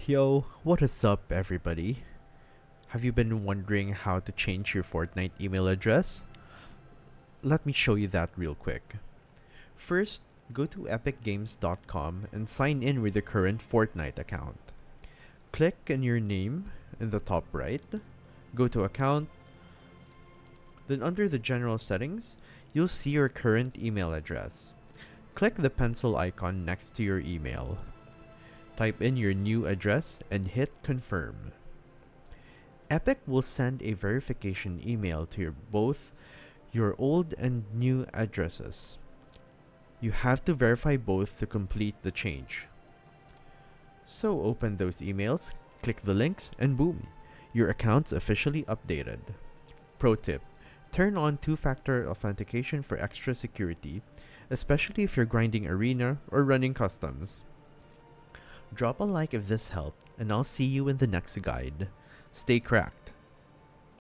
Yo, what is up, everybody? Have you been wondering how to change your Fortnite email address? Let me show you that real quick. First, go to epicgames.com and sign in with your current Fortnite account. Click on your name in the top right, go to account, then under the general settings, you'll see your current email address. Click the pencil icon next to your email. Type in your new address and hit confirm. Epic will send a verification email to both your old and new addresses. You have to verify both to complete the change. So open those emails, click the links, and boom, your account's officially updated. Pro tip: turn on two-factor authentication for extra security, especially if you're grinding arena or running customs. Drop a like if this helped, and I'll see you in the next guide. Stay cracked.